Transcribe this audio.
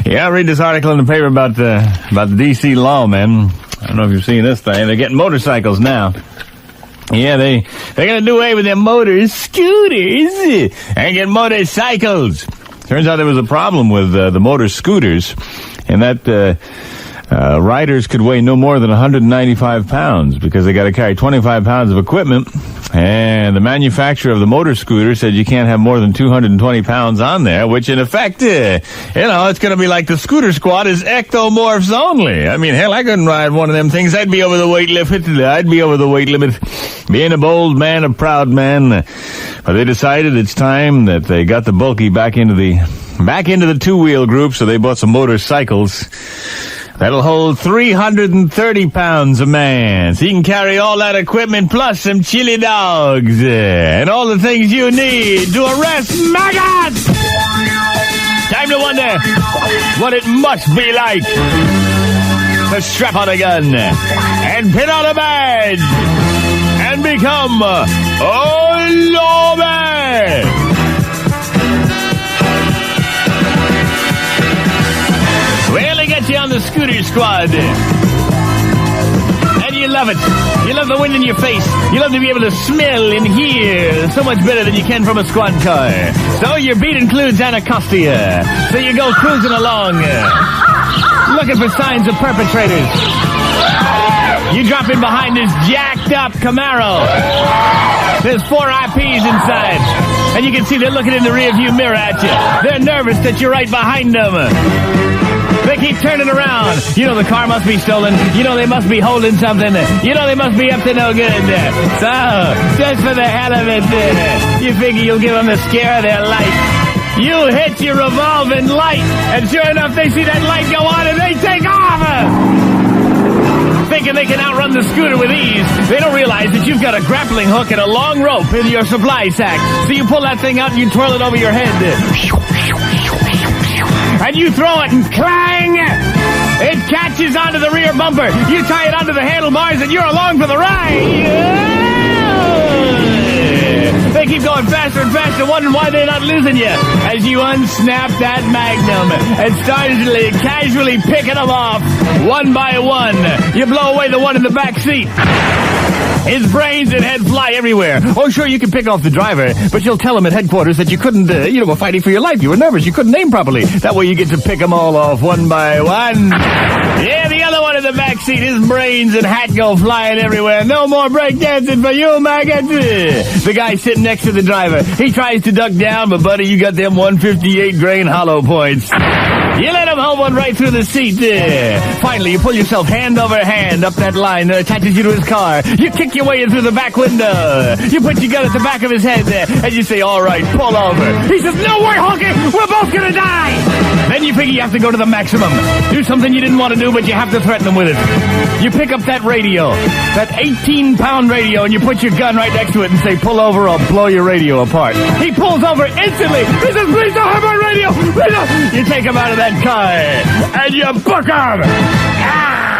Yeah, I read this article in the paper about the D.C. Lawman. I don't know if you've seen this thing. They're getting motorcycles now. Yeah, they're gonna do away with their scooters and get motorcycles. Turns out there was a problem with the motor scooters, and that riders could weigh no more than 195 pounds because they got to carry 25 pounds of equipment. And the manufacturer of the motor scooter said you can't have more than 220 pounds on there, which in effect, it's going to be like the scooter squad is ectomorphs only. I mean, hell, I couldn't ride one of them things. I'd be over the weight limit. Being a bold man, a proud man. But they decided it's time that they got the bulky back into the two-wheel group, so they bought some motorcycles that'll hold 330 pounds a man. So you can carry all that equipment plus some chili dogs and all the things you need to arrest maggots. Time to wonder what it must be like to strap on a gun and pin on a badge and become a lawman. Get you on the scooter squad. And you love it. You love the wind in your face. You love to be able to smell and hear so much better than you can from a squad car. So your beat includes Anacostia. So you go cruising along, looking for signs of perpetrators. You drop in behind this jacked up Camaro. There's 4 IPs inside. And you can see they're looking in the rearview mirror at you. They're nervous that you're right behind them. They keep turning around. You know the car must be stolen. You know they must be holding something. You know they must be up to no good. So, just for the hell of it, you figure you'll give them the scare of their life. You hit your revolving light, and sure enough, they see that light go on and they take off. Thinking they can outrun the scooter with ease, they don't realize that you've got a grappling hook and a long rope in your supply sack. So you pull that thing out and you twirl it over your head. And you throw it and clang! It catches onto the rear bumper. You tie it onto the handlebars and you're along for the ride. They keep going faster and faster, wondering why they're not losing you. As you unsnap that magnum and start casually picking them off one by one. You blow away the one in the back seat. His brains and head fly everywhere. Oh, sure, you can pick off the driver, but you'll tell him at headquarters that you couldn't, were fighting for your life. You were nervous. You couldn't aim properly. That way you get to pick them all off one by one. Yeah, the other one in the back seat, his brains and hat go flying everywhere. No more breakdancing for you, maggot. The guy sitting next to the driver, he tries to duck down, but buddy, you got them 158 grain hollow points. You let him hold one right through the seat. Finally, you pull yourself hand over hand up that line that attaches you to his car. You kick your way in through the back window. You put your gun at the back of his head and you say, all right, pull over. He says, no way, honky, we're both gonna die. Then you figure you have to go to the maximum. Do something you didn't want to do, but you have to threaten him with it. You pick up that radio, that 18-pound radio, and you put your gun right next to it and say, pull over or I'll blow your radio apart. He pulls over instantly. He says, please don't hurt my radio. Please don't. You take him out of that car, and you book him. Ah!